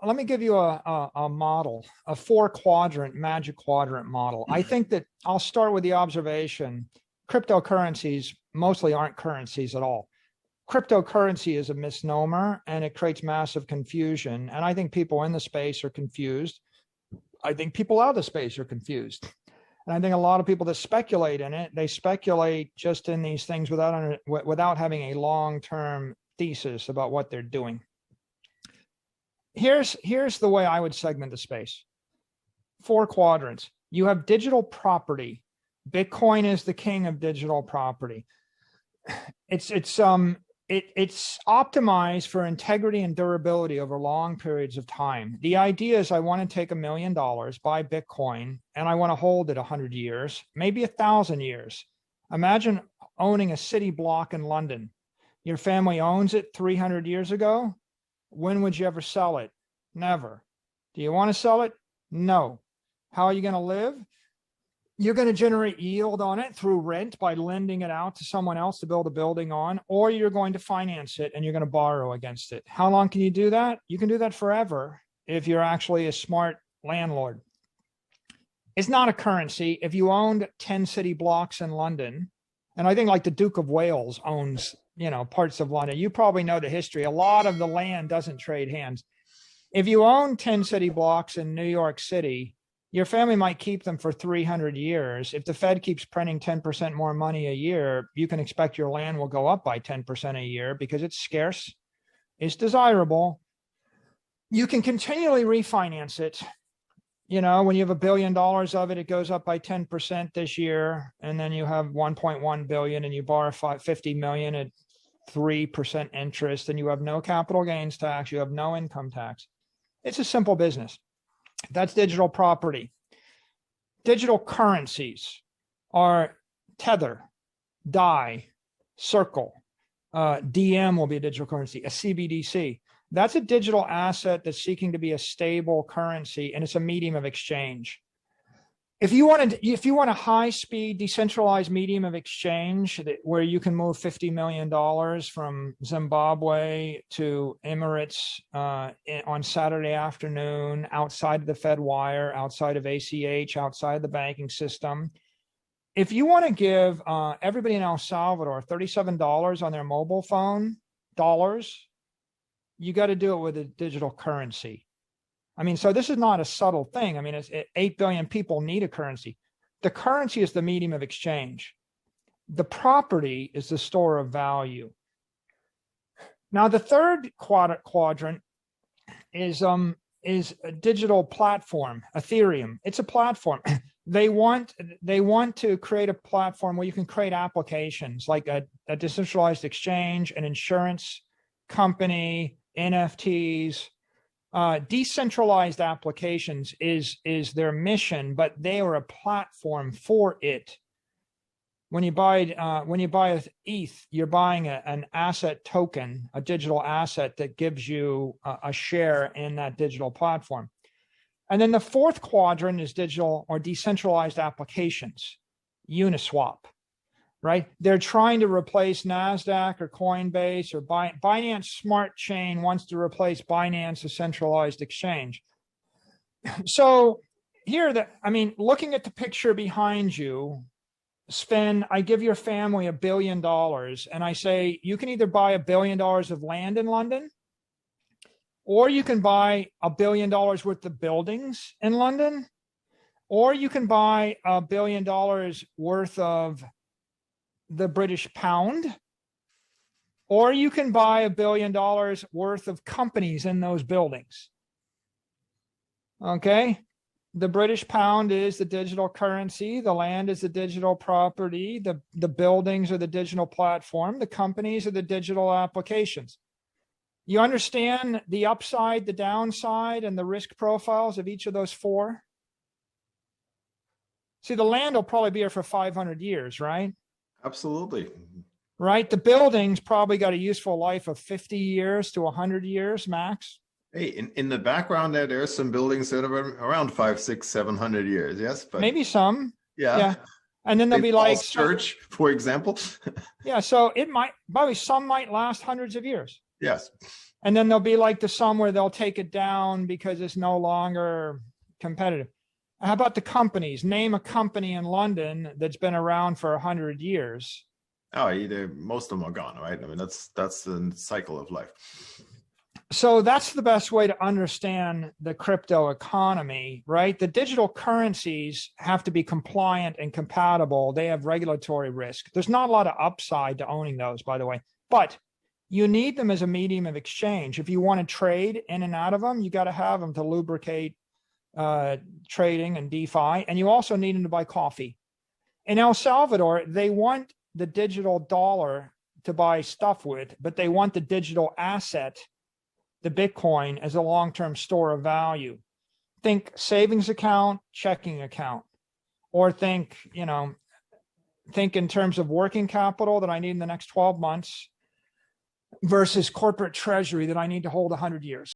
let me give you a model, a 4 quadrant magic quadrant model. I think that I'll start with the observation, cryptocurrencies mostly aren't currencies at all. Cryptocurrency is a misnomer and it creates massive confusion. And I think people in the space are confused. I think people out of the space are confused. And I think a lot of people that speculate in it, they speculate just in these things without having a long-term thesis about what they're doing. Here's the way I would segment the space. 4 quadrants. You have digital property. Bitcoin is the king of digital property. It's optimized for integrity and durability over long periods of time. The idea is I want to take $1 million, buy Bitcoin, and I want to hold it 100 years, maybe 1,000 years. Imagine owning a city block in London. Your family owns it 300 years ago. When would you ever sell it? Never. Do you want to sell it? No. How are you going to live? You're going to generate yield on it through rent by lending it out to someone else to build a building on, or you're going to finance it and you're going to borrow against it. How long can you do that? You can do that forever if you're actually a smart landlord. It's not a currency. If you owned 10 city blocks in London, and I think like the Duke of Wales owns, parts of London, you probably know the history. A lot of the land doesn't trade hands. If you own 10 city blocks in New York City, your family might keep them for 300 years. If the Fed keeps printing 10% more money a year, you can expect your land will go up by 10% a year because it's scarce, it's desirable. You can continually refinance it. When you have $1 billion of it, it goes up by 10% this year. And then you have 1.1 billion and you borrow 50 million at 3% interest and you have no capital gains tax. You have no income tax. It's a simple business. That's digital property. Digital currencies are Tether, DAI, Circle. DM will be a digital currency, a CBDC. That's a digital asset that's seeking to be a stable currency, and it's a medium of exchange. If you want a high-speed decentralized medium of exchange where you can move $50 million from Zimbabwe to Emirates on Saturday afternoon, outside of the Fed wire, outside of ACH, outside of the banking system. If you want to give everybody in El Salvador $37 on their mobile phone, you got to do it with a digital currency. So this is not a subtle thing. It's 8 billion people need a currency. The currency is the medium of exchange. The property is the store of value. Now, the third quadrant is a digital platform, Ethereum. It's a platform. They want to create a platform where you can create applications like a decentralized exchange, an insurance company, NFTs. Decentralized applications is their mission, but they are a platform for it. When you buy a ETH, you're buying an asset token, a digital asset that gives you a share in that digital platform. And then the fourth quadrant is digital or decentralized applications, Uniswap. Right? They're trying to replace NASDAQ or Coinbase or Binance Smart Chain wants to replace Binance, a centralized exchange. So here, looking at the picture behind you, I give your family $1 billion and I say, you can either buy $1 billion of land in London, or you can buy $1 billion worth of buildings in London, or you can buy $1 billion worth of the British pound, or you can buy $1 billion worth of companies in those buildings. Okay. The British pound is the digital currency. The land is the digital property. The buildings are the digital platform. The companies are the digital applications. You understand the upside, the downside, and the risk profiles of each of those four? See, the land will probably be here for 500 years, right? Absolutely. Right. The building's probably got a useful life of 50 years to 100 years max. Hey, in the background there's some buildings that are around 500, 600, 700 years. Yes, but maybe some. Yeah. And then there'll be like church, for example. Yeah. So it might, probably some might last hundreds of years. Yes. And then there'll be like the some where they'll take it down because it's no longer competitive. How about the companies? Name a company in London that's been around for 100 years. Oh, most of them are gone, right? I mean, that's the cycle of life. So that's the best way to understand the crypto economy, right? The digital currencies have to be compliant and compatible. They have regulatory risk. There's not a lot of upside to owning those, by the way, but you need them as a medium of exchange. If you want to trade in and out of them, you got to have them to lubricate trading and DeFi. And you also need them to buy coffee. In El Salvador, they want the digital dollar to buy stuff with, but they want the digital asset, the Bitcoin, as a long-term store of value. Think savings account, checking account, or think in terms of working capital that I need in the next 12 months versus corporate treasury that I need to hold 100 years.